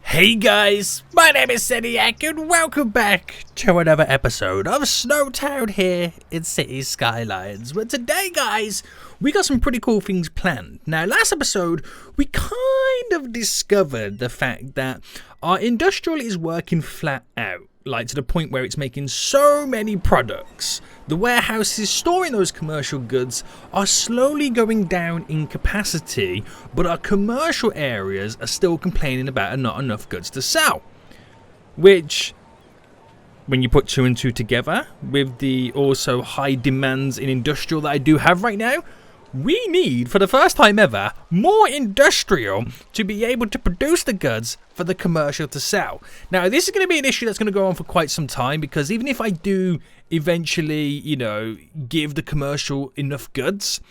Hey guys, my name is Seniac and welcome back to another episode of SnowTown here in City Skylines. But today guys, we got some pretty cool things planned. Now last episode, we kind of discovered the fact that our industrial is working flat out. Like to the point where it's making so many products. The warehouses storing those commercial goods are slowly going down in capacity, but our commercial areas are still complaining about not enough goods to sell. Which, when you put two and two together, with the also high demands in industrial that I do have right now, we need, for the first time ever, more industrial to be able to produce the goods for the commercial to sell. Now, this is going to be an issue that's going to go on for quite some time, because even if I do eventually, give the commercial enough goods,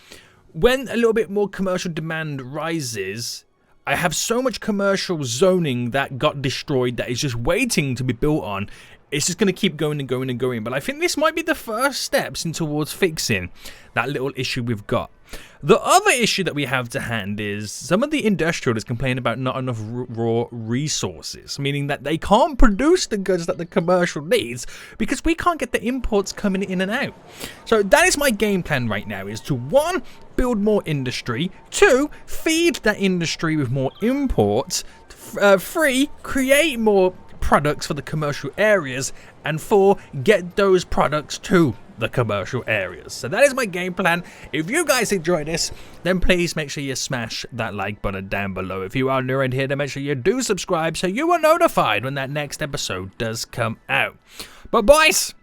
when a little bit more commercial demand rises, I have so much commercial zoning that got destroyed that is just waiting to be built on. It's just going to keep going and going and going. But I think this might be the first steps in towards fixing that little issue we've got. The other issue that we have to hand is some of the industrial is complaining about not enough raw resources, meaning that they can't produce the goods that the commercial needs because we can't get the imports coming in and out. So that is my game plan right now, is to 1, build more industry, 2, feed that industry with more imports, 3, create more products for the commercial areas, and 4, get those products to the commercial areas. So that is my game plan. If you guys enjoy this, then please make sure you smash that like button down below. If you are new around here, then make sure you do subscribe so you are notified when that next episode does come out. But boys,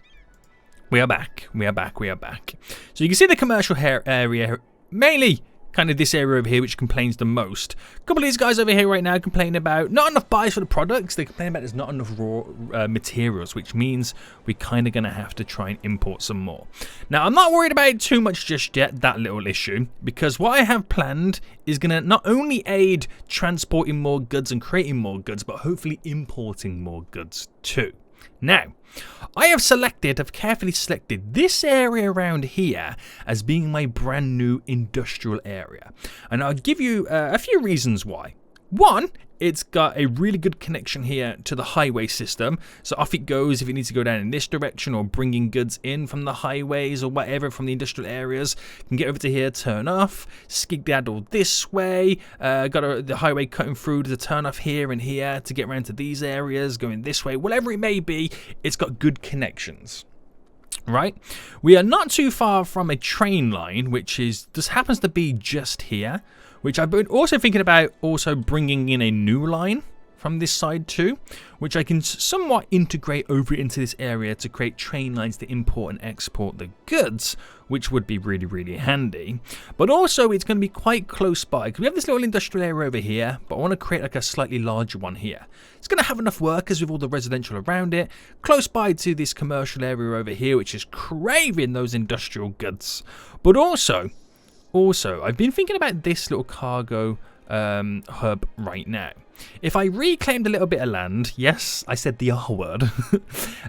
we are back. We are back. So you can see the commercial area, mainly kind of this area over here, which complains the most. A couple of these guys over here right now complain about not enough buys for the products. They complain about there's not enough raw materials, which means we're kind of going to have to try and import some more. Now, I'm not worried about it too much just yet, that little issue, because what I have planned is going to not only aid transporting more goods and creating more goods, but hopefully importing more goods too. Now, I have carefully selected this area around here as being my brand new industrial area. And I'll give you a few reasons why. 1, it's got a really good connection here to the highway system. So off it goes if it needs to go down in this direction or bringing goods in from the highways or whatever from the industrial areas. You can get over to here, turn off, skedaddle this way. Got the highway cutting through to turn off here and here to get around to these areas, going this way. Whatever it may be, it's got good connections. Right, we are not too far from a train line, which just happens to be just here, which I've been also thinking about also bringing in a new line from this side too, which I can somewhat integrate over into this area to create train lines to import and export the goods, which would be really, really handy. But also it's going to be quite close by, because we have this little industrial area over here, but I want to create like a slightly larger one here. It's going to have enough workers with all the residential around it, close by to this commercial area over here, which is craving those industrial goods. But also, I've been thinking about this little cargo hub right now. If I reclaimed a little bit of land, yes, I said the R word,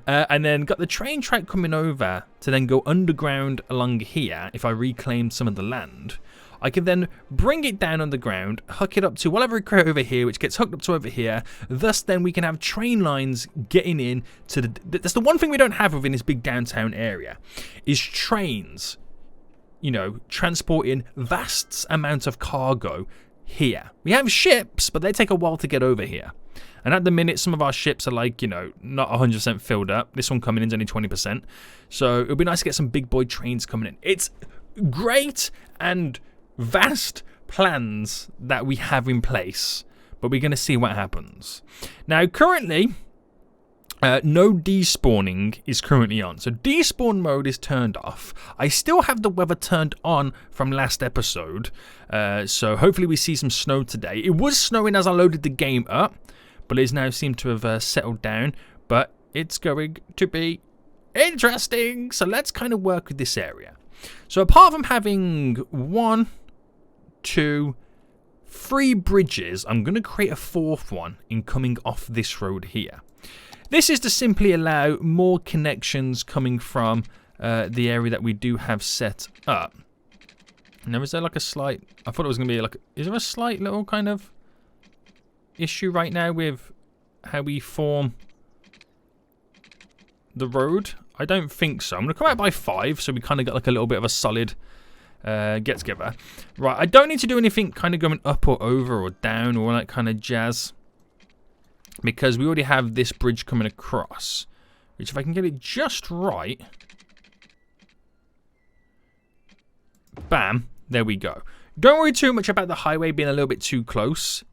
and then got the train track coming over to then go underground along here, if I reclaimed some of the land, I can then bring it down underground, hook it up to whatever we create over here, which gets hooked up to over here. Thus, then we can have train lines getting in to that's the one thing we don't have within this big downtown area, is trains, transporting vast amounts of cargo here. We have ships, but they take a while to get over here. And at the minute, some of our ships are like, not 100% filled up. This one coming in is only 20%. So it would be nice to get some big boy trains coming in. It's great and vast plans that we have in place, but we're going to see what happens. Now, currently, no despawning is currently on. So despawn mode is turned off. I still have the weather turned on from last episode. So hopefully we see some snow today. It was snowing as I loaded the game up, but it's now seemed to have settled down. But it's going to be interesting. So let's kind of work with this area. So apart from having 1, 2, 3 bridges, I'm going to create a 4th one in coming off this road here. This is to simply allow more connections coming from the area that we do have set up. Now, is there like a slight... I thought it was going to be like... Is there a slight little kind of issue right now with how we form the road? I don't think so. I'm going to come out by 5, so we kind of got like a little bit of a solid get together. Right, I don't need to do anything kind of going up or over or down or all that kind of jazz, because we already have this bridge coming across, which if I can get it just right, bam, there we go. Don't worry too much about the highway being a little bit too close.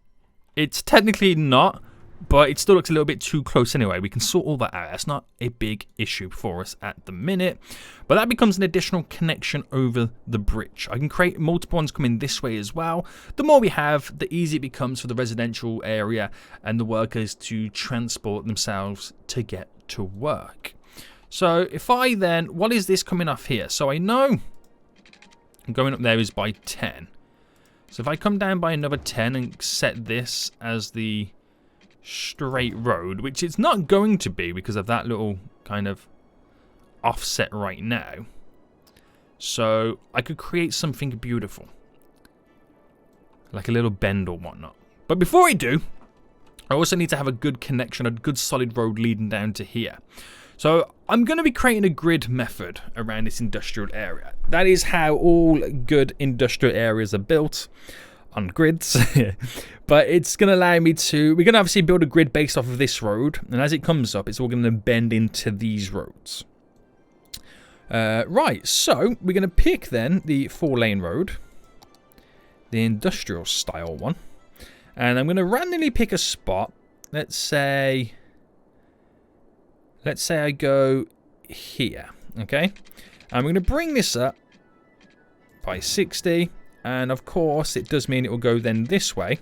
It's technically not, but it still looks a little bit too close anyway. We can sort all that out. That's not a big issue for us at the minute. But that becomes an additional connection over the bridge. I can create multiple ones coming this way as well. The more we have, the easier it becomes for the residential area and the workers to transport themselves to get to work. So if I then, what is this coming off here? So I know going up there is by 10. So if I come down by another 10 and set this as the straight road, which it's not going to be because of that little kind of offset right now. So I could create something beautiful, like a little bend or whatnot. But before I do, I also need to have a good connection, a good solid road leading down to here. So I'm going to be creating a grid method around this industrial area. That is how all good industrial areas are built, on grids. But it's going to allow me to, we're going to obviously build a grid based off of this road, and as it comes up, it's all going to bend into these roads. Right, so we're going to pick then the 4-lane road, the industrial style one, and I'm going to randomly pick a spot. Let's say I go here, okay? And we're going to bring this up by 60, and of course it does mean it will go then this way.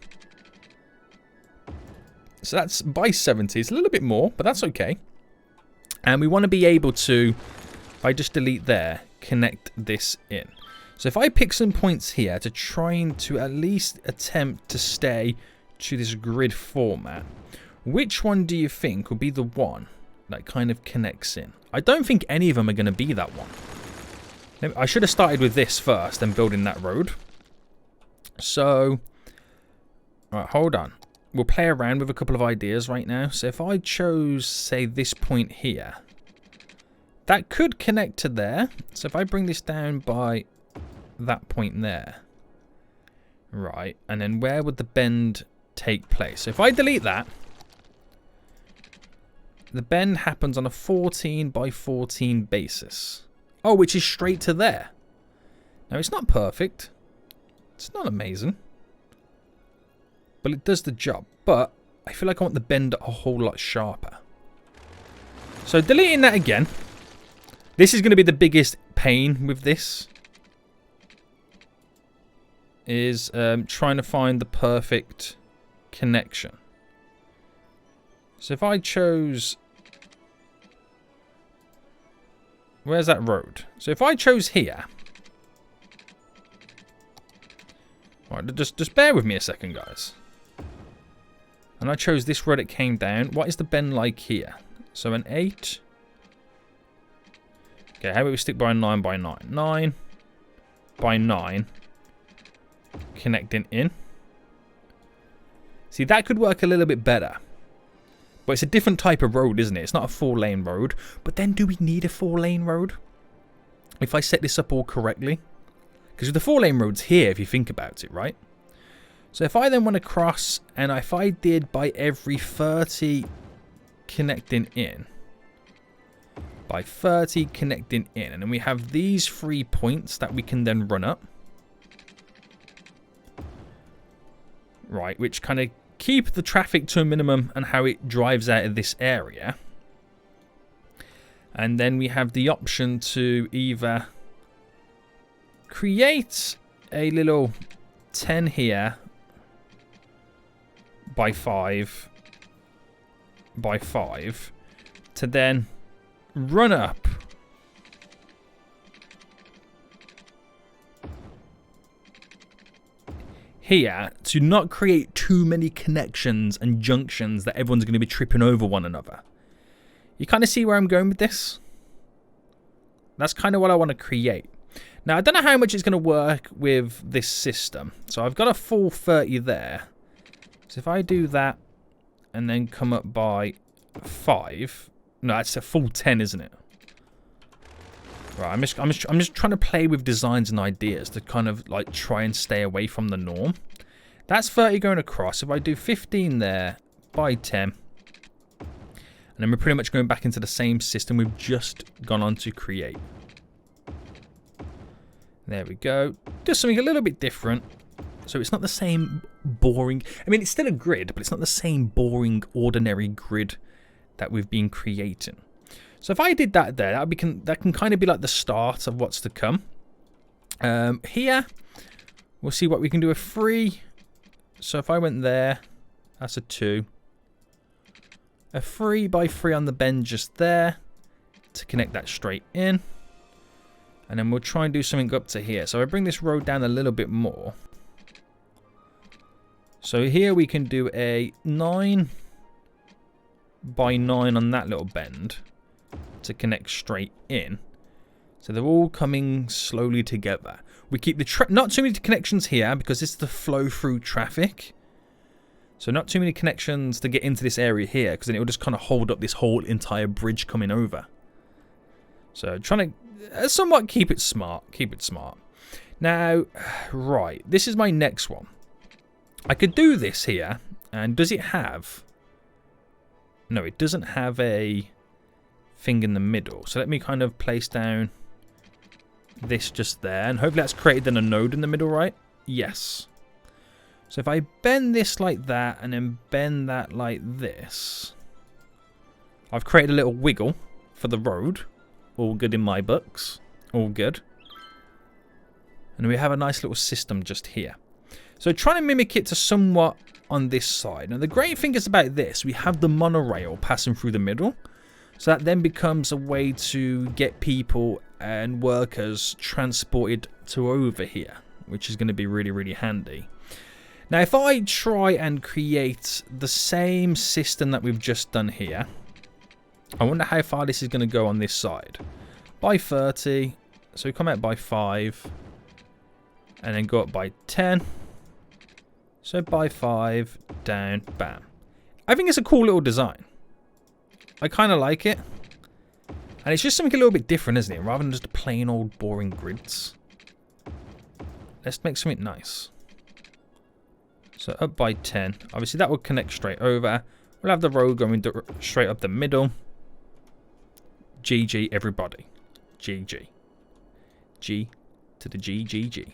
So that's by 70. It's a little bit more, but that's okay. And we want to be able to, if I just delete there, connect this in. So if I pick some points here to trying to at least attempt to stay to this grid format, which one do you think will be the one that kind of connects in? I don't think any of them are going to be that one. I should have started with this first and building that road. So, right, hold on. We'll play around with a couple of ideas right now. So if I chose, say, this point here, that could connect to there. So if I bring this down by that point there, right, and then where would the bend take place? So if I delete that, the bend happens on a 14 by 14 basis. Oh, which is straight to there. Now, it's not perfect. It's not amazing. But it does the job. But I feel like I want the bend a whole lot sharper. So deleting that again. This is going to be the biggest pain with this. Is trying to find the perfect connection. So if I chose... Where's that road? So if I chose here... Right, just bear with me a second, guys. And I chose this road, it came down. What is the bend like here? So an 8. Okay, how about we stick by a 9 by 9? 9 by 9. Connecting in. See, that could work a little bit better. But it's a different type of road, isn't it? It's not a 4-lane road. But then do we need a 4-lane road? If I set this up all correctly. Because the 4-lane road's here, if you think about it, right? So if I then want to cross, and if I did by every 30 connecting in, by 30 connecting in, and then we have these 3 points that we can then run up. Right, which kind of keep the traffic to a minimum and how it drives out of this area. And then we have the option to either create a little 10 here by 5 by 5 to then run up here to not create too many connections and junctions that everyone's going to be tripping over one another. You kind of see where I'm going with this? That's kind of what I want to create. Now, I don't know how much it's going to work with this system. So I've got a full 30 there. So if I do that and then come up by 5. No, that's a full 10, isn't it? Right, I'm just trying to play with designs and ideas to kind of like try and stay away from the norm. That's 30 going across. If I do 15 there by 10, and then we're pretty much going back into the same system we've just gone on to create. There we go. Do something a little bit different. So it's not the same boring... I mean, it's still a grid, but it's not the same boring, ordinary grid that we've been creating. So if I did that there, that can kind of be like the start of what's to come. Here, we'll see what we can do. A 3. So if I went there, that's a 2. A 3 by 3 on the bend just there to connect that straight in. And then we'll try and do something up to here. So I bring this road down a little bit more. So here we can do a 9 by 9 on that little bend to connect straight in. So they're all coming slowly together. We keep the not too many connections here because this is the flow through traffic. So not too many connections to get into this area here because then it will just kind of hold up this whole entire bridge coming over. So trying to somewhat keep it smart. Keep it smart. Now, right, this is my next one. I could do this here, and does it have... No, it doesn't have a thing in the middle. So let me kind of place down this just there, and hopefully that's created then a node in the middle, right? Yes. So if I bend this like that, and then bend that like this, I've created a little wiggle for the road. All good in my books. All good. And we have a nice little system just here. So trying to mimic it to somewhat on this side. Now the great thing is about this, we have the monorail passing through the middle. So that then becomes a way to get people and workers transported to over here, which is going to be really, really handy. Now if I try and create the same system that we've just done here, I wonder how far this is going to go on this side. By 30, so we come out by 5, and then go up by 10. So by 5, down, bam. I think it's a cool little design. I kind of like it. And it's just something a little bit different, isn't it? Rather than just plain old boring grids. Let's make something nice. So up by 10. Obviously that will connect straight over. We'll have the road going straight up the middle. GG everybody. GG. G to the GGG.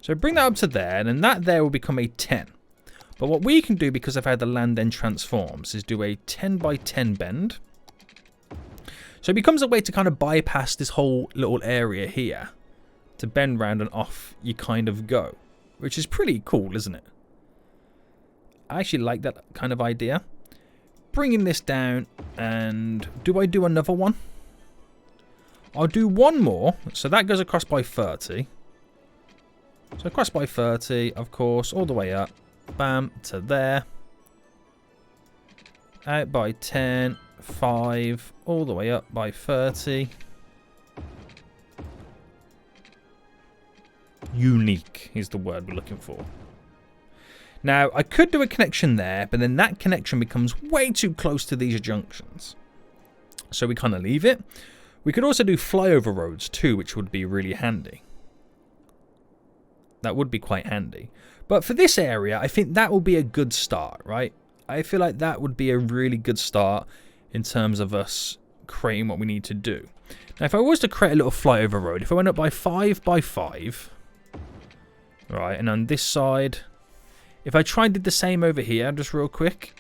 So bring that up to there, and then that there will become a 10. But what we can do, because of how the land then transforms, is do a 10 by 10 bend. So it becomes a way to kind of bypass this whole little area here. To bend round and off you kind of go. Which is pretty cool, isn't it? I actually like that kind of idea. Bringing this down, and do I do another one? I'll do one more. So that goes across by 30. So across by 30, of course, all the way up. Bam, to there. Out by 10, 5, all the way up by 30. Unique is the word we're looking for. Now, I could do a connection there, but then that connection becomes way too close to these junctions. So we kind of leave it. We could also do flyover roads too, which would be really handy. That would be quite handy. But for this area, I think that will be a good start, right? I feel like that would be a really good start in terms of us creating what we need to do. Now, if I was to create a little flyover road, if I went up by 5 by 5, right, and on this side, if I try and did the same over here, just real quick,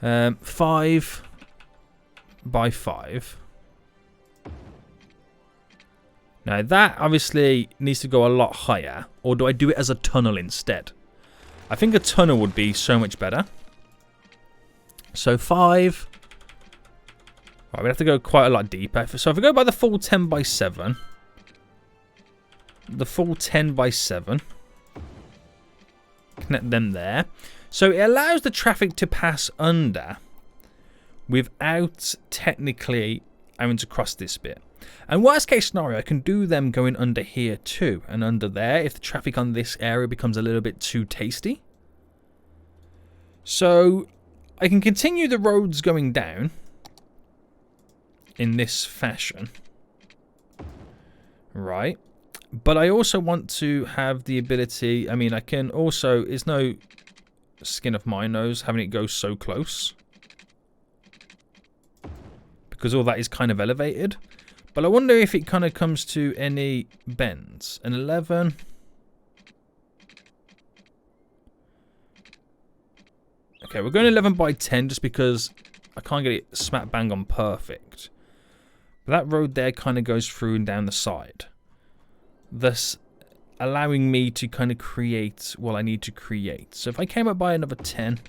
5 by 5. Now that obviously needs to go a lot higher, or do I do it as a tunnel instead? I think a tunnel would be so much better. So 5. Right, we'd have to go quite a lot deeper. So if I go by the full 10 by 7, the full 10 by 7, connect them there. So it allows the traffic to pass under without technically having to cross this bit. And worst case scenario, I can do them going under here too, and under there if the traffic on this area becomes a little bit too tasty. So I can continue the roads going down in this fashion. Right. But I also want to have the ability, I mean, I can also, it's no skin of my nose having it go so close, because all that is kind of elevated. But I wonder if it kind of comes to any bends. An 11. Okay, we're going 11 by 10 just because I can't get it smack bang on perfect. But that road there kind of goes through and down the side, thus allowing me to kind of create what I need to create. So if I came up by another 10,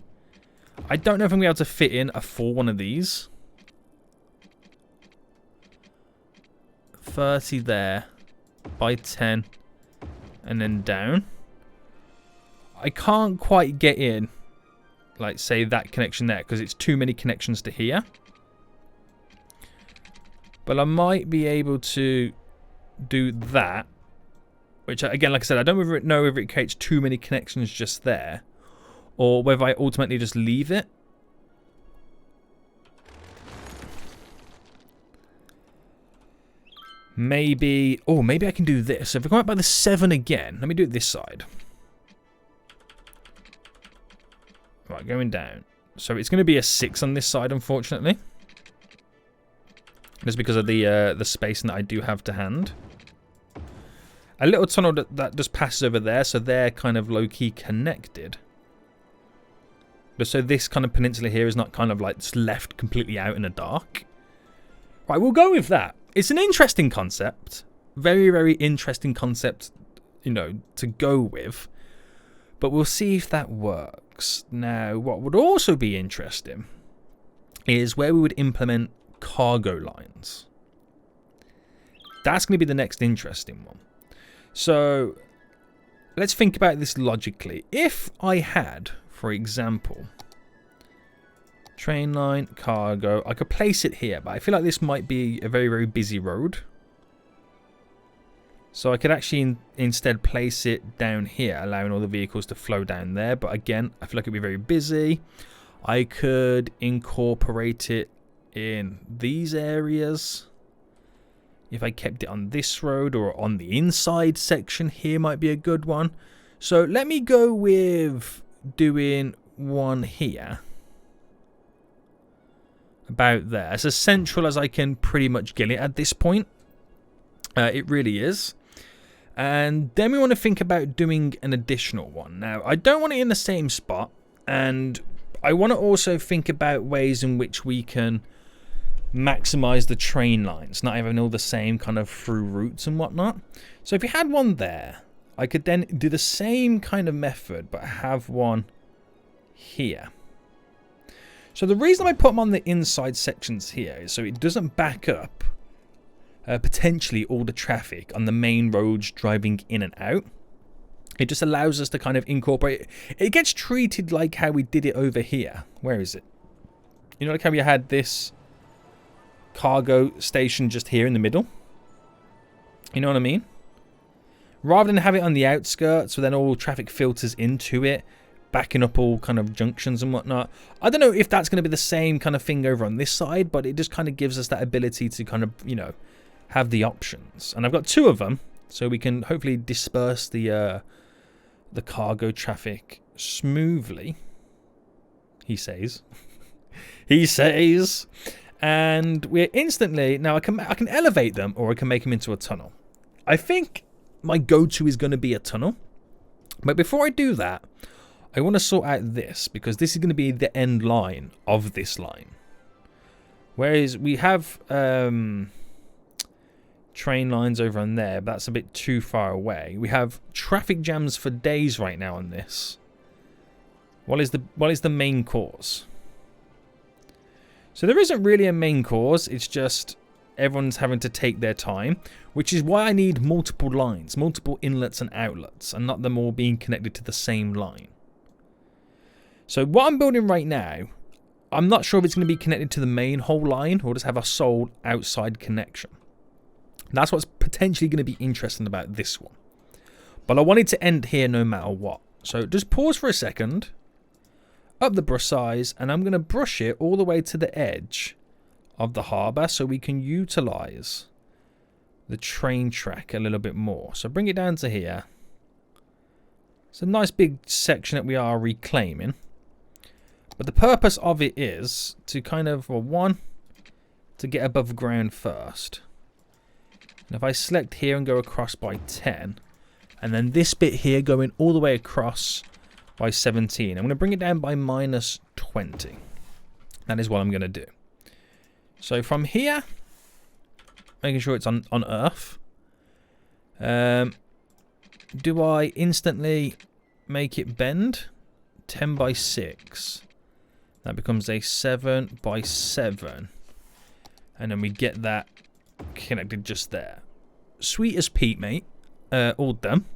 I don't know if I'm going to be able to fit in a full one of these. 30 there by 10 and then down. I can't quite get in, like, say, that connection there because it's too many connections to here. But I might be able to do that, which, again, like I said, I don't know whether it creates too many connections just there or whether I ultimately just leave it. Maybe, oh, maybe I can do this. So if I come up by the 7 again, let me do it this side. Right, going down. So it's going to be a 6 on this side, unfortunately. Just because of the spacing that I do have to hand. A little tunnel that just passes over there, so they're kind of low-key connected. But so this kind of peninsula here is not kind of like just left completely out in the dark. Right, we'll go with that. It's an interesting concept. Very, very interesting concept, you know, to go with. But we'll see if that works. Now, what would also be interesting is where we would implement cargo lines. That's going to be the next interesting one. So, let's think about this logically. If I had, for example, train line, cargo, I could place it here, but I feel like this might be a very, very busy road. So I could actually instead place it down here, allowing all the vehicles to flow down there. But again, I feel like it'd be very busy. I could incorporate it in these areas. If I kept it on this road or on the inside section here might be a good one. So let me go with doing one here. About there. It's as central as I can pretty much get it at this point. It really is. And then we want to think about doing an additional one. Now, I don't want it in the same spot. And I want to also think about ways in which we can maximize the train lines, not having all the same kind of through routes and whatnot. So if you had one there, I could then do the same kind of method, but have one here. So the reason I put them on the inside sections here is so it doesn't back up potentially all the traffic on the main roads driving in and out. It just allows us to kind of incorporate it. It gets treated like how we did it over here. Where is it? You know, like how we had this cargo station just here in the middle? You know what I mean? Rather than have it on the outskirts, so then all traffic filters into it, backing up all kind of junctions and whatnot. I don't know if that's going to be the same kind of thing over on this side, but it just kind of gives us that ability to kind of, you know, have the options. And I've got 2 of them, so we can hopefully disperse the cargo traffic smoothly. He says. He says. And we're instantly, now I can elevate them or I can make them into a tunnel. I think my go-to is going to be a tunnel. But before I do that, I want to sort out this because this is going to be the end line of this line. Whereas we have train lines over on there, but that's a bit too far away. We have traffic jams for days right now on this. What is the main cause? So there isn't really a main cause, it's just everyone's having to take their time, which is why I need multiple lines, multiple inlets and outlets, and not them all being connected to the same line. So what I'm building right now, I'm not sure if it's going to be connected to the main whole line or just have a sole outside connection. That's what's potentially going to be interesting about this one. But I wanted to end here no matter what. So just pause for a second. up the brush size, and I'm going to brush it all the way to the edge of the harbour so we can utilise the train track a little bit more. So bring it down to here. It's a nice big section that we are reclaiming. But the purpose of it is to kind of, well, one, to get above ground first. And if I select here and go across by 10, and then this bit here going all the way across by 17, I'm going to bring it down by minus 20. That is what I'm going to do. So from here, making sure it's on Earth. Do I instantly make it bend? 10 by 6. That becomes a 7 by 7. And then we get that connected just there. Sweet as Pete, mate. All done.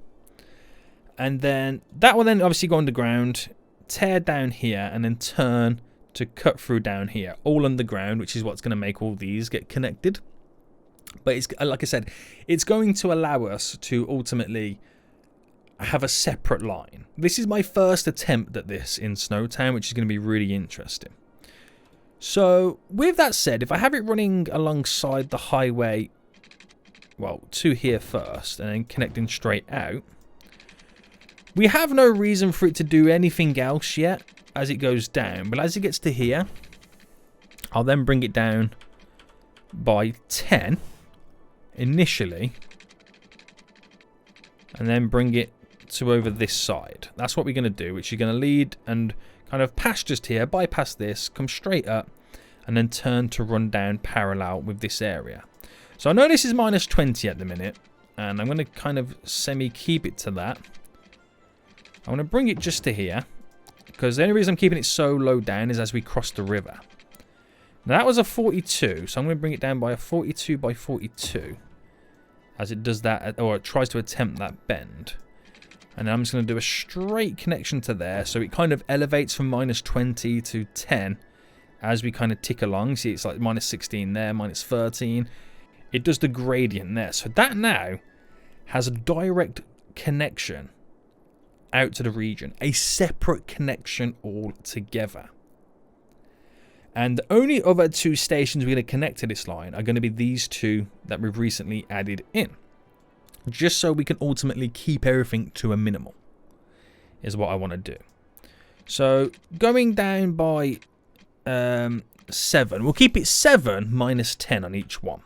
And then that will then obviously go underground, tear down here, and then turn to cut through down here. All underground, which is what's going to make all these get connected. But it's, like I said, it's going to allow us to ultimately have a separate line. This is my first attempt at this in SnowTown, which is going to be really interesting. So with that said, if I have it running alongside the highway, well, to here first and then connecting straight out, we have no reason for it to do anything else yet as it goes down. But as it gets to here, I'll then bring it down by 10 initially, and then bring it to over this side. That's what we're going to do, which you're going to lead and kind of pass just here, bypass this, come straight up, and then turn to run down parallel with this area. So I know this is minus 20 at the minute, and I'm going to kind of semi-keep it to that. I want to bring it just to here, because the only reason I'm keeping it so low down is as we cross the river. Now that was a 42, so I'm going to bring it down by a 42 by 42, as it does that, or it tries to attempt that bend. And then I'm just going to do a straight connection to there, so it kind of elevates from minus 20 to 10 as we kind of tick along. See, it's like minus 16 there, minus 13. It does the gradient there. So that now has a direct connection out to the region, a separate connection altogether. And the only other two stations we're going to connect to this line are going to be these two that we've recently added in. Just so we can ultimately keep everything to a minimal is what I want to do. So going down by 7, we'll keep it 7 minus 10 on each one.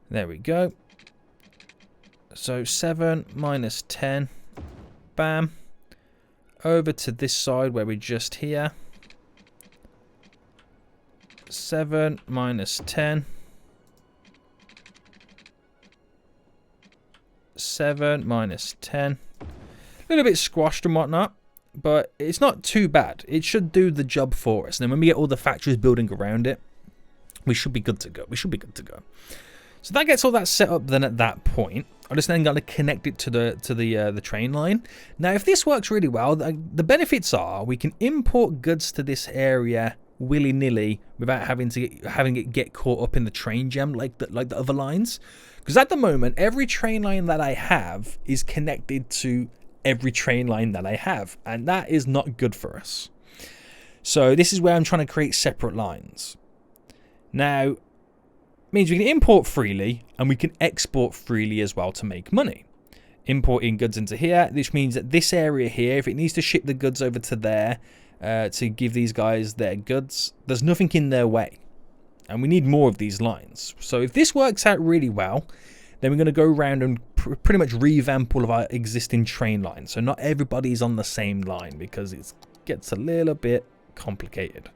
There we go. So 7 minus 10, bam, over to this side where we're just here. 7 minus 10. 7 minus 10. A little bit squashed and whatnot, but it's not too bad. It should do the job for us. And then when we get all the factories building around it, we should be good to go. We should be good to go. So that gets all that set up then at that point. I'm just then going to connect it to the train line. Now, if this works really well, the benefits are we can import goods to this area willy-nilly without having it get caught up in the train jam like the other lines. Because at the moment, every train line that I have is connected to every train line that I have. And that is not good for us. So this is where I'm trying to create separate lines. Now, it means we can import freely and we can export freely as well to make money. Importing goods into here, which means that this area here, if it needs to ship the goods over to there to give these guys their goods, there's nothing in their way. And we need more of these lines. So if this works out really well, then we're going to go around and pretty much revamp all of our existing train lines. So not everybody's on the same line because it gets a little bit complicated.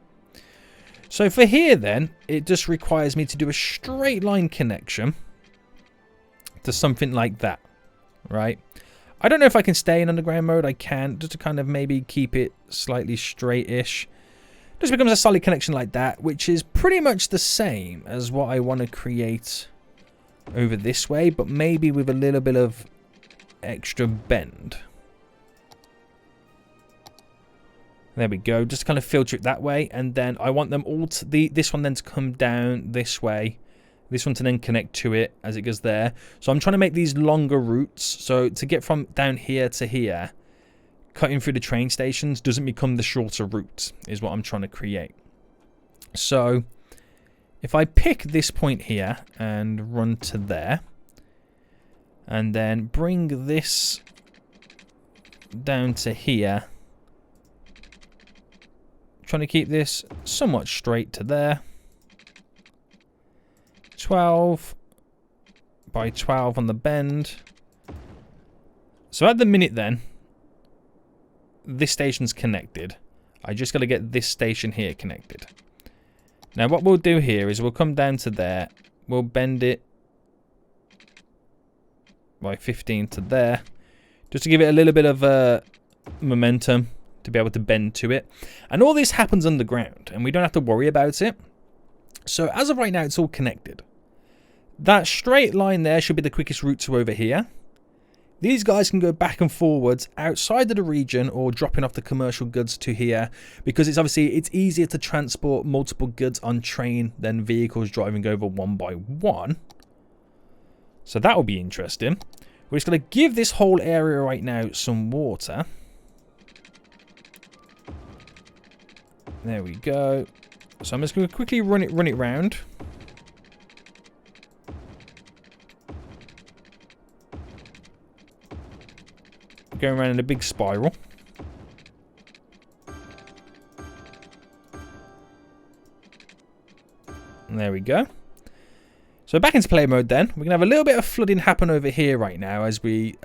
So for here then, it just requires me to do a straight line connection to something like that, right? I don't know if I can stay in underground mode. I can, just to kind of maybe keep it slightly straight-ish. Just becomes a solid connection like that, which is pretty much the same as what I want to create over this way, but maybe with a little bit of extra bend. There we go, just kind of filter it that way, and then I want them all to this one then to come down this way, this one to then connect to it as it goes there. So I'm trying to make these longer routes, so to get from down here to here cutting through the train stations doesn't become the shorter route, is what I'm trying to create. So if I pick this point here and run to there, and then bring this down to here, trying to keep this somewhat straight to there. 12 by 12 on the bend. So at the minute then, this station's connected. I just got to get this station here connected. Now what we'll do here is we'll come down to there. We'll bend it by 15 to there. Just to give it a little bit of momentum to be able to bend to it. And all this happens underground and we don't have to worry about it. So as of right now, it's all connected. That straight line there should be the quickest route to over here. These guys can go back and forwards outside of the region or dropping off the commercial goods to here, because it's easier to transport multiple goods on train than vehicles driving over one by one. So that will be interesting. We're just going to give this whole area right now some water. There we go. So I'm just going to quickly run it round. Going around in a big spiral. And there we go. So back into play mode then. We're going to have a little bit of flooding happen over here right now as the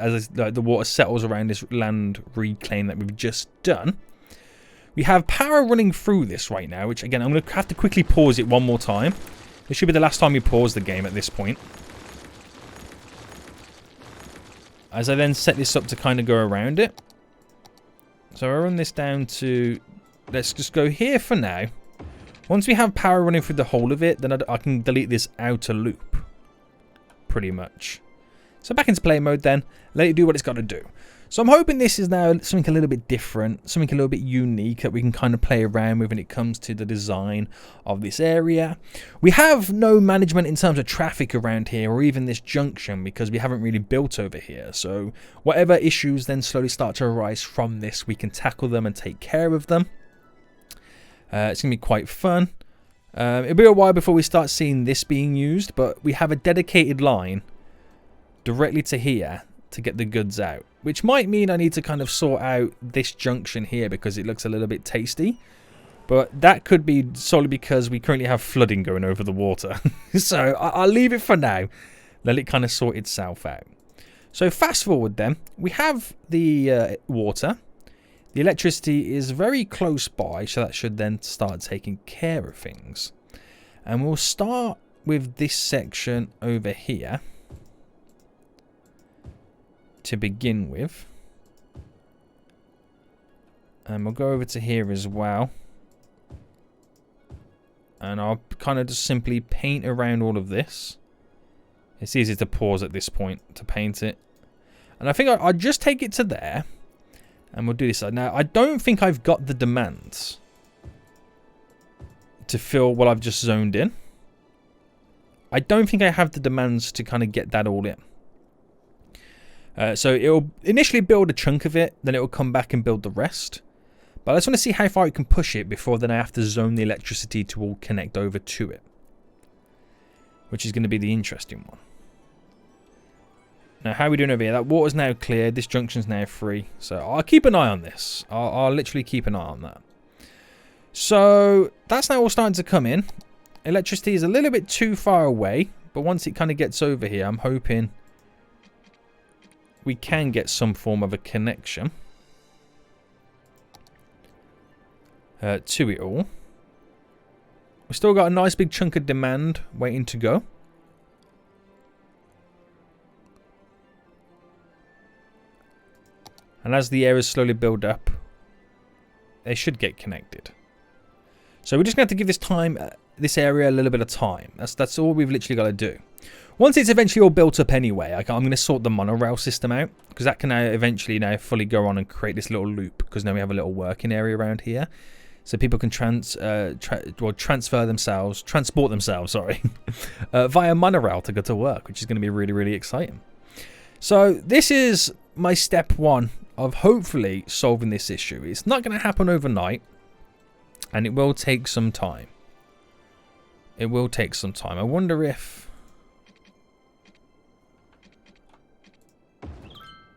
water settles around this land reclaim that we've just done. We have power running through this right now, which again, I'm going to have to quickly pause it one more time. This should be the last time we pause the game at this point. As I then set this up to kind of go around it. So I run this down to, let's just go here for now. Once we have power running through the whole of it, then I can delete this outer loop. Pretty much. So back into play mode then. Let it do what it's got to do. So I'm hoping this is now something a little bit different, something a little bit unique that we can kind of play around with when it comes to the design of this area. We have no management in terms of traffic around here or even this junction because we haven't really built over here. So whatever issues then slowly start to arise from this, we can tackle them and take care of them. It's going to be quite fun. It'll be a while before we start seeing this being used, but we have a dedicated line directly to here to get the goods out, which might mean I need to kind of sort out this junction here because it looks a little bit tasty, but that could be solely because we currently have flooding going over the water. So I'll leave it for now, let it kind of sort itself out. So fast forward then, we have the water. The electricity is very close by, so that should then start taking care of things. And we'll start with this section over here to begin with. And we'll go over to here as well. And I'll kind of just simply paint around all of this. It's easy to pause at this point to paint it. And I think I'll just take it to there. And we'll do this. Now, I don't think I've got the demands to fill what I've just zoned in. I don't think I have the demands to kind of get that all in. So it'll initially build a chunk of it, then it will come back and build the rest. But I just want to see how far it can push it before then I have to zone the electricity to all connect over to it. Which is going to be the interesting one. Now, how are we doing over here? That water's now cleared. This junction's now free. So I'll keep an eye on this. I'll literally keep an eye on that. So that's now all starting to come in. Electricity is a little bit too far away. But once it kind of gets over here, I'm hoping we can get some form of a connection to it all. We've still got a nice big chunk of demand waiting to go. And as the areas slowly build up, they should get connected. So we're just going to have to give this area a little bit of time. That's all we've literally got to do. Once it's eventually all built up anyway, I'm going to sort the monorail system out, because that can now eventually fully go on and create this little loop, because now we have a little working area around here. So people can transport themselves, via monorail to go to work, which is going to be really, really exciting. So this is my step one of hopefully solving this issue. It's not going to happen overnight, and it will take some time. It will take some time. I wonder if...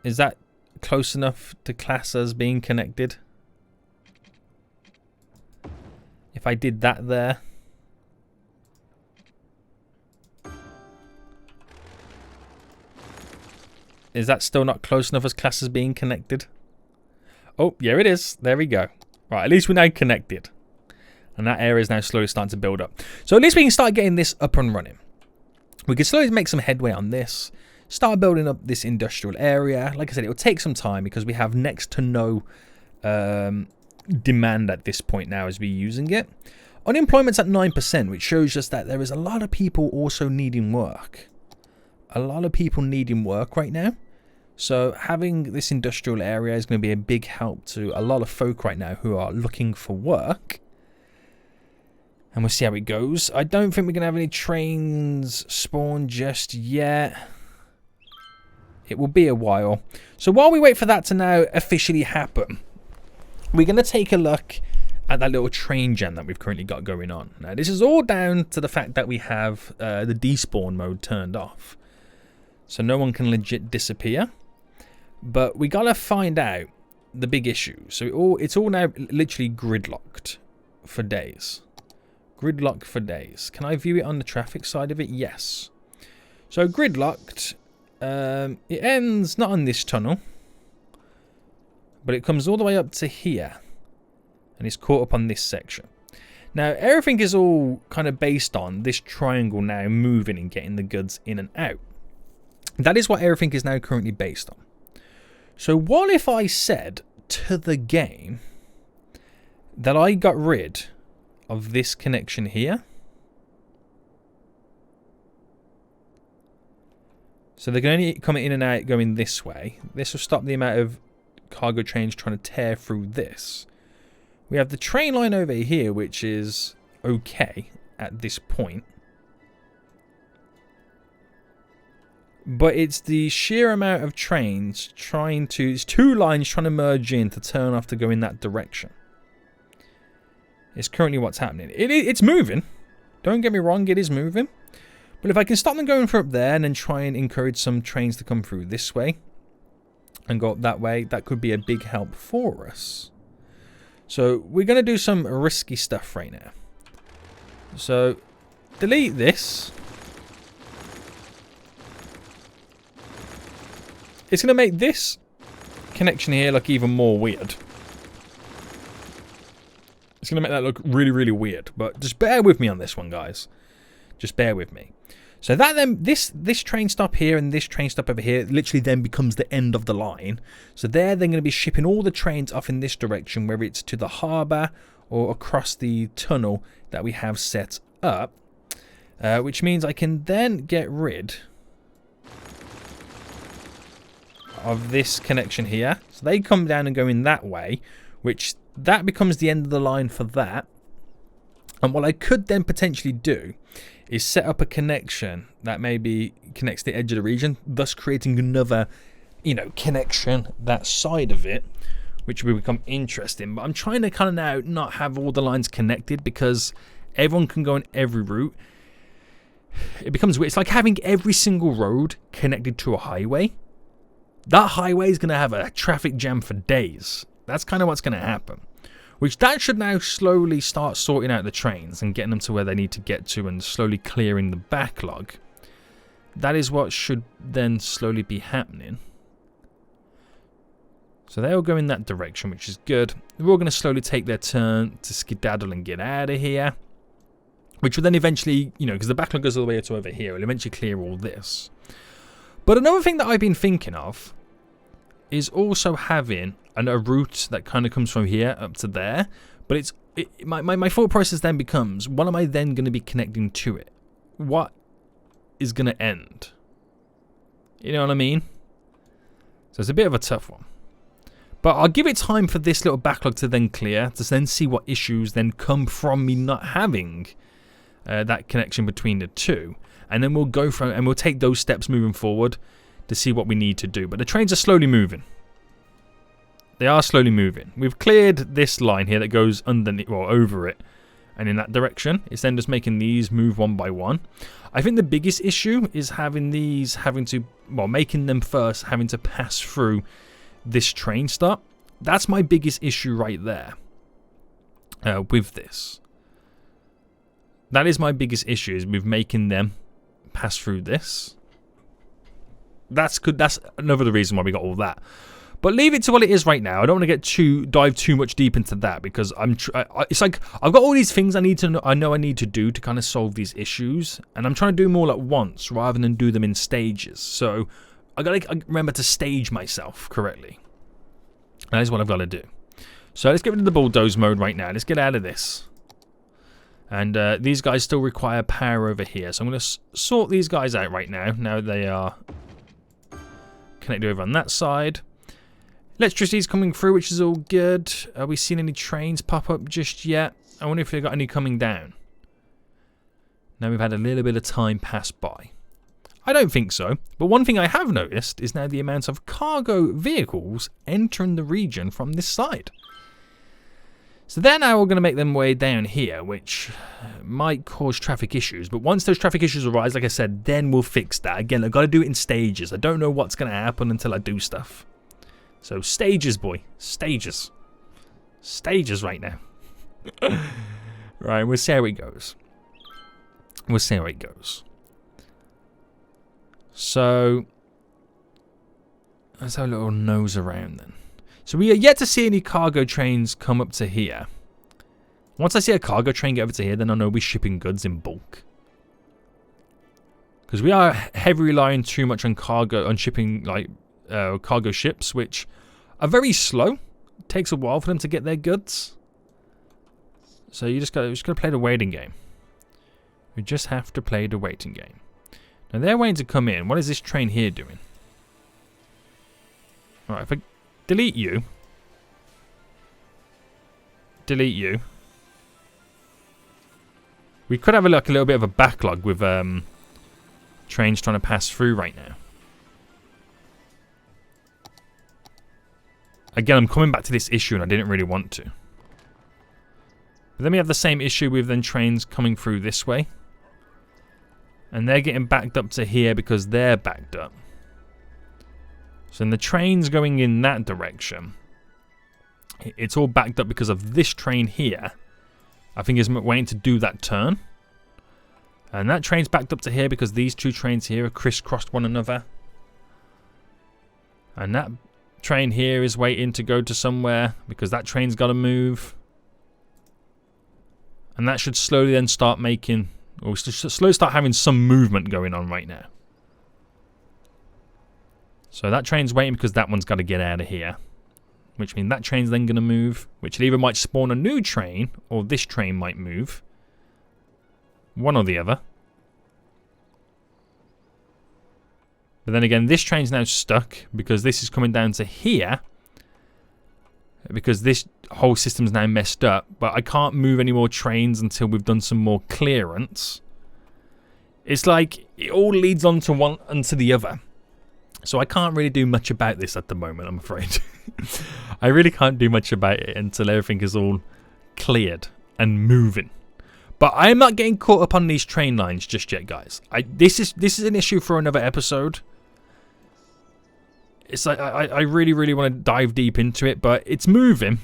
Is that close enough to class as being connected? If I did that there. Is that still not close enough as class as being connected? Oh, yeah, it is. There we go. Right, at least we're now connected. And that area is now slowly starting to build up. So at least we can start getting this up and running. We can slowly make some headway on this. Start building up this industrial area. Like I said, it will take some time because we have next to no demand at this point now as we're using it. Unemployment's at 9%, which shows us that there is a lot of people also needing work. A lot of people needing work right now. So having this industrial area is going to be a big help to a lot of folk right now who are looking for work. And we'll see how it goes. I don't think we're going to have any trains spawn just yet. It will be a while. So while we wait for that to now officially happen, we're going to take a look at that little train jam that we've currently got going on. Now, this is all down to the fact that we have the despawn mode turned off. So no one can legit disappear. But we got to find out the big issue. So it's all now literally gridlocked for days. Gridlocked for days. Can I view it on the traffic side of it? Yes. So gridlocked... it ends not on this tunnel, but it comes all the way up to here, and it's caught up on this section. Now everything is all kind of based on this triangle now moving and getting the goods in and out. That is what everything is now currently based on. So what if I said to the game that I got rid of this connection here? So they're going to come in and out going this way. This will stop the amount of cargo trains trying to tear through this. We have the train line over here, which is okay at this point. But it's the sheer amount of trains trying to... It's two lines trying to merge in to turn off to go in that direction. It's currently what's happening. It's moving. Don't get me wrong, it is moving. But if I can stop them going from up there and then try and encourage some trains to come through this way and go up that way, that could be a big help for us. So we're going to do some risky stuff right now. So delete this. It's going to make this connection here look even more weird. It's going to make that look really, really weird. But just bear with me on this one, guys. Just bear with me. So that then, this train stop here and this train stop over here literally then becomes the end of the line. So they're going to be shipping all the trains off in this direction, whether it's to the harbour or across the tunnel that we have set up. Which means I can then get rid of this connection here. So they come down and go in that way, which that becomes the end of the line for that. And what I could then potentially do is set up a connection that maybe connects the edge of the region, thus creating another, connection that side of it, which will become interesting. But I'm trying to kind of now not have all the lines connected because everyone can go in every route. It becomes weird. It's like having every single road connected to a highway. That highway is going to have a traffic jam for days. That's kind of what's going to happen. Which that should now slowly start sorting out the trains and getting them to where they need to get to and slowly clearing the backlog. That is what should then slowly be happening. So they'll go in that direction, which is good. They're all going to slowly take their turn to skedaddle and get out of here. Which will then eventually, because the backlog goes all the way to over here, will eventually clear all this. But another thing that I've been thinking of is also having a route that kind of comes from here up to there. But my thought process then becomes, what am I then going to be connecting to it? What is going to end? You know what I mean? So it's a bit of a tough one. But I'll give it time for this little backlog to then clear, to then see what issues then come from me not having that connection between the two. And then we'll go from, and we'll take those steps moving forward to see what we need to do. But the trains are slowly moving. They are slowly moving. We've cleared this line here that goes underneath, well, over it, and in that direction. It's then just making these move one by one. I think the biggest issue is having these, making them first, having to pass through this train stop. That's my biggest issue right there with this. That is my biggest issue, is with making them pass through this. That's good. That's another reason why we got all that. But leave it to what it is right now. I don't want to dive too much deep into that, because it's like I've got all these things I know I need to do to kind of solve these issues, and I'm trying to do them all at once rather than do them in stages. So I gotta remember to stage myself correctly. That is what I've got to do. So let's get rid of the bulldoze mode right now. Let's get out of this. And these guys still require power over here, so I'm going to sort these guys out right now. Now they are connected over on that side. Electricity's coming through, which is all good. Are we seeing any trains pop up just yet? I wonder if they've got any coming down. Now we've had a little bit of time pass by. I don't think so, but one thing I have noticed is now the amount of cargo vehicles entering the region from this side. So they're now all going to make them way down here, which might cause traffic issues. But once those traffic issues arise, like I said, then we'll fix that. Again, I've got to do it in stages. I don't know what's going to happen until I do stuff. So stages, boy. Stages. Stages right now. Right, we'll see how it goes. We'll see how it goes. So let's have a little nose around then. So we are yet to see any cargo trains come up to here. Once I see a cargo train get over to here, then I know we're shipping goods in bulk. Because we are heavily relying too much on shipping like cargo ships, which are very slow. It takes a while for them to get their goods. So you just got to play the waiting game. We just have to play the waiting game. Now they're waiting to come in. What is this train here doing? Alright, if I delete you. Delete you. We could have a little bit of a backlog with trains trying to pass through right now. Again, I'm coming back to this issue and I didn't really want to. But then we have the same issue with then trains coming through this way. And they're getting backed up to here because they're backed up. So then the train's going in that direction. It's all backed up because of this train here. I think is waiting to do that turn. And that train's backed up to here because these two trains here are crisscrossed one another. And that train here is waiting to go to somewhere because that train's got to move. And that should slowly then start making, or slowly start having some movement going on right now. So that train's waiting because that one's got to get out of here. Which means that train's then going to move. Which either might spawn a new train, or this train might move. One or the other. But then again, this train's now stuck because this is coming down to here. Because this whole system's now messed up. But I can't move any more trains until we've done some more clearance. It's like it all leads on to one onto the other. So I can't really do much about this at the moment, I'm afraid. I really can't do much about it until everything is all cleared and moving. But I'm not getting caught up on these train lines just yet, guys. This is an issue for another episode. It's like I really want to dive deep into it, but it's moving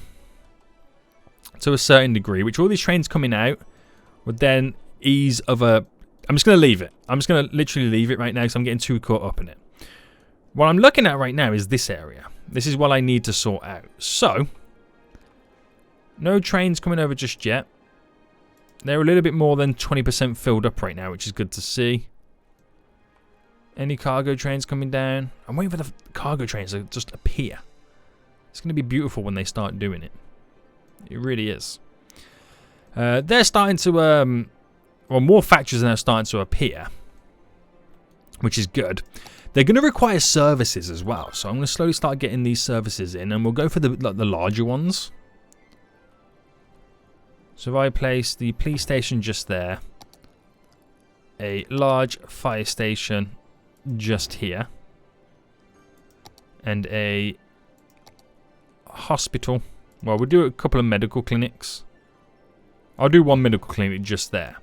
to a certain degree, which all these trains coming out would then ease of a... I'm just going to leave it. I'm just going to literally leave it right now because I'm getting too caught up in it. What I'm looking at right now is this area. This is what I need to sort out. So, no trains coming over just yet. They're a little bit more than 20% filled up right now, which is good to see. Any cargo trains coming down? I'm waiting for the cargo trains to just appear. It's going to be beautiful when they start doing it. It really is. They're starting to... well, more factories are now starting to appear. Which is good. They're going to require services as well. So I'm going to slowly start getting these services in. And we'll go for the larger ones. So if I place the police station just there. A large fire station just here. And a hospital. Well, we'll do a couple of medical clinics. I'll do one medical clinic just there.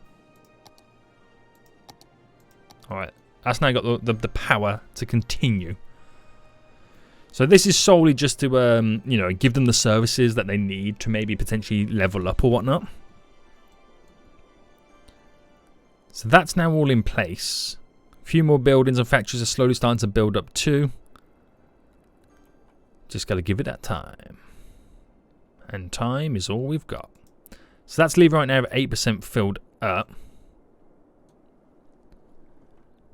Alright, that's now got the power to continue. So this is solely just to, you know, give them the services that they need to maybe potentially level up or whatnot. So that's now all in place. A few more buildings and factories are slowly starting to build up too. Just got to give it that time. And time is all we've got. So that's leaving right now at 8% filled up.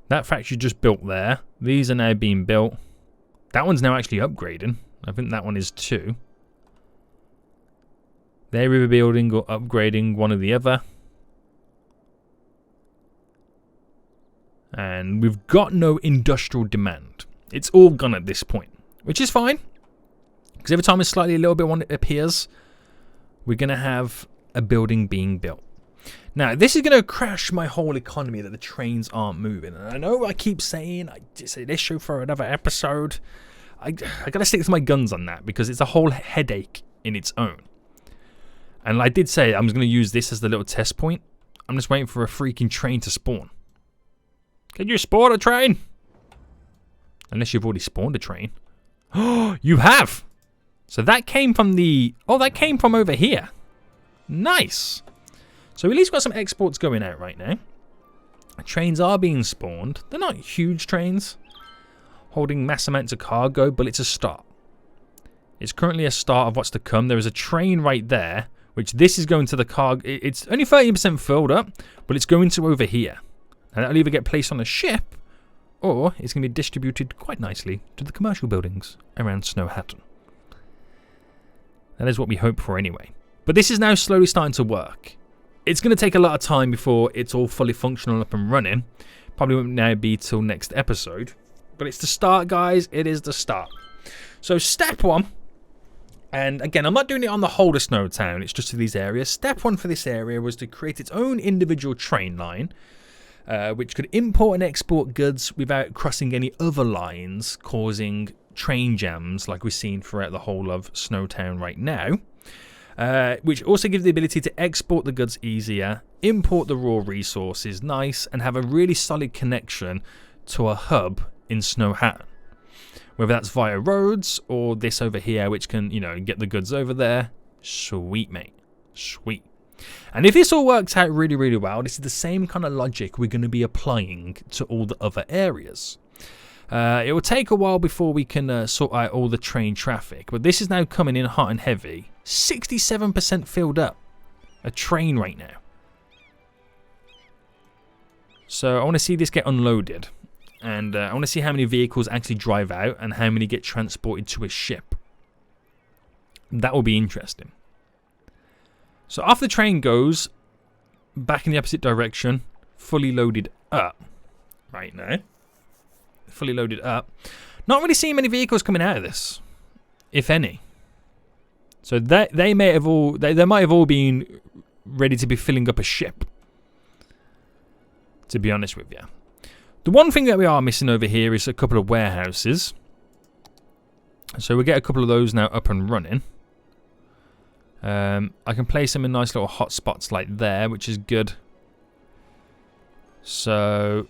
That factory just built there. These are now being built. That one's now actually upgrading. I think that one is too. They're either building or upgrading one or the other. And we've got no industrial demand. It's all gone at this point, which is fine. Because every time it's slightly a little bit one appears, we're going to have a building being built. Now, this is going to crash my whole economy that the trains aren't moving. And I know I keep saying, it's an issue for another episode. I got to stick to my guns on that because it's a whole headache in its own. And I did say I'm going to use this as the little test point. I'm just waiting for a freaking train to spawn. Can you spawn a train? Unless you've already spawned a train. Oh, you have! So that came from the... Oh, that came from over here. Nice. So we at least got some exports going out right now. Trains are being spawned. They're not huge trains, holding mass amounts of cargo, but it's a start. It's currently a start of what's to come. There is a train right there, which this is going to the cargo. It's only 30% filled up, but it's going to over here. And that'll either get placed on a ship, or it's going to be distributed quite nicely to the commercial buildings around SnowTown. That is what we hope for anyway. But this is now slowly starting to work. It's going to take a lot of time before it's all fully functional up and running. Probably won't now be till next episode. But it's the start, guys. It is the start. So step one. And again, I'm not doing it on the whole of SnowTown. It's just to these areas. Step one for this area was to create its own individual train line. Which could import and export goods without crossing any other lines, causing train jams like we're seeing throughout the whole of SnowTown right now. Which also gives the ability to export the goods easier, import the raw resources nice, and have a really solid connection to a hub in SnowTown. Whether that's via roads or this over here, which can, you know, get the goods over there. Sweet, mate. Sweet. And if this all works out really, really well, this is the same kind of logic we're going to be applying to all the other areas. It will take a while before we can sort out all the train traffic, but this is now coming in hot and heavy. 67% filled up. A train right now. So I want to see this get unloaded. And I want to see how many vehicles actually drive out and how many get transported to a ship. That will be interesting. So off the train goes, back in the opposite direction, fully loaded up right now. Fully loaded up. Not really seeing many vehicles coming out of this, if any. So they might have all been ready to be filling up a ship, to be honest with you. The one thing that we are missing over here is a couple of warehouses. So we'll get a couple of those now up and running. I can place them in nice little hot spots like there, which is good. So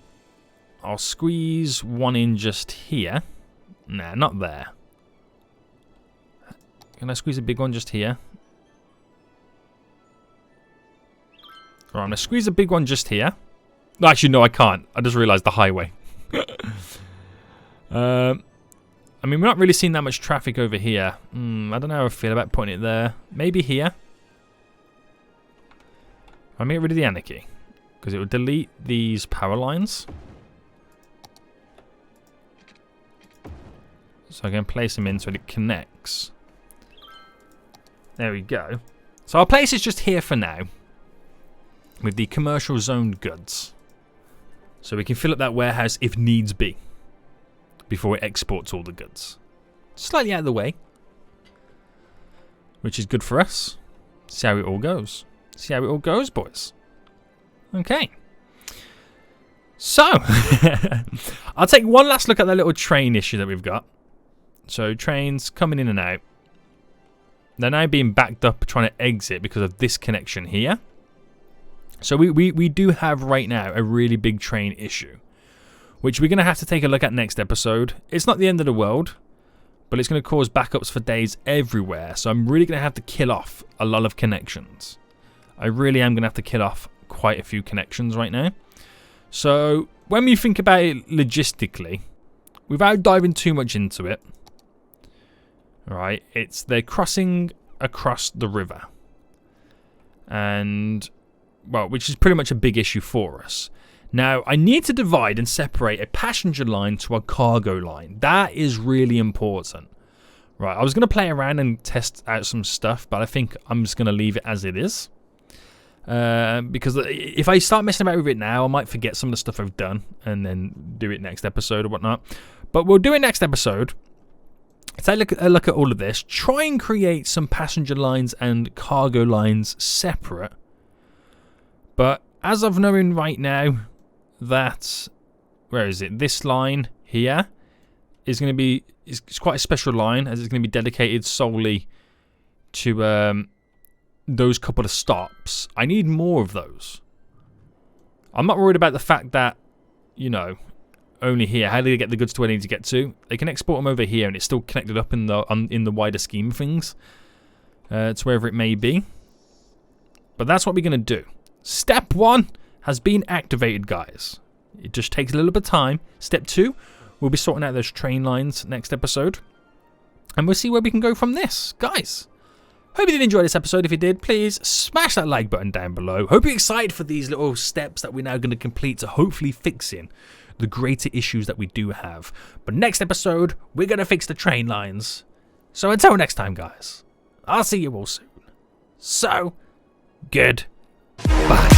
I'll squeeze one in just here. Nah, not there. Can I squeeze a big one just here? Alright, I'm going to squeeze a big one just here. Actually, no, I can't. I just realised the highway. I mean, we're not really seeing that much traffic over here. I don't know how I feel about putting it there. Maybe here. I'll get rid of the anarchy, because it will delete these power lines. So I can place them in so it connects. There we go. So our place is just here for now, with the commercial zoned goods. So we can fill up that warehouse if needs be, before it exports all the goods. Slightly out of the way, which is good for us. See how it all goes. See how it all goes, boys. Okay. So, I'll take one last look at that little train issue that we've got. So, trains coming in and out. they're now being backed up trying to exit because of this connection here. So we do have right now a really big train issue, which we're going to have to take a look at next episode. It's not the end of the world, but it's going to cause backups for days everywhere. So I'm really going to have to kill off a lot of connections. I really am going to have to kill off quite a few connections right now. So when we think about it logistically, without diving too much into it, right, they're crossing across the river. And, well, which is pretty much a big issue for us. Now, I need to divide and separate a passenger line to a cargo line. That is really important. Right, I was going to play around and test out some stuff, but I think I'm just going to leave it as it is. Because if I start messing about with it now, I might forget some of the stuff I've done and then do it next episode or whatnot. But we'll do it next episode. Take a look at all of this. Try and create some passenger lines and cargo lines separate. But as of knowing right now that, where is it? This line here is going to be, it's quite a special line as it's going to be dedicated solely to those couple of stops. I need more of those. I'm not worried about the fact that, you know, only here. How do they get the goods to where they need to get to? They can export them over here and it's still connected up in the wider scheme of things. To wherever it may be. But that's what we're going to do. Step 1 has been activated, guys. It just takes a little bit of time. Step 2, we'll be sorting out those train lines next episode. And we'll see where we can go from this. Guys, hope you did enjoy this episode. If you did, please smash that like button down below. Hope you're excited for these little steps that we're now going to complete to hopefully fixing the greater issues that we do have. But next episode, we're going to fix the train lines. So until next time, guys, I'll see you all soon. So, goodbye.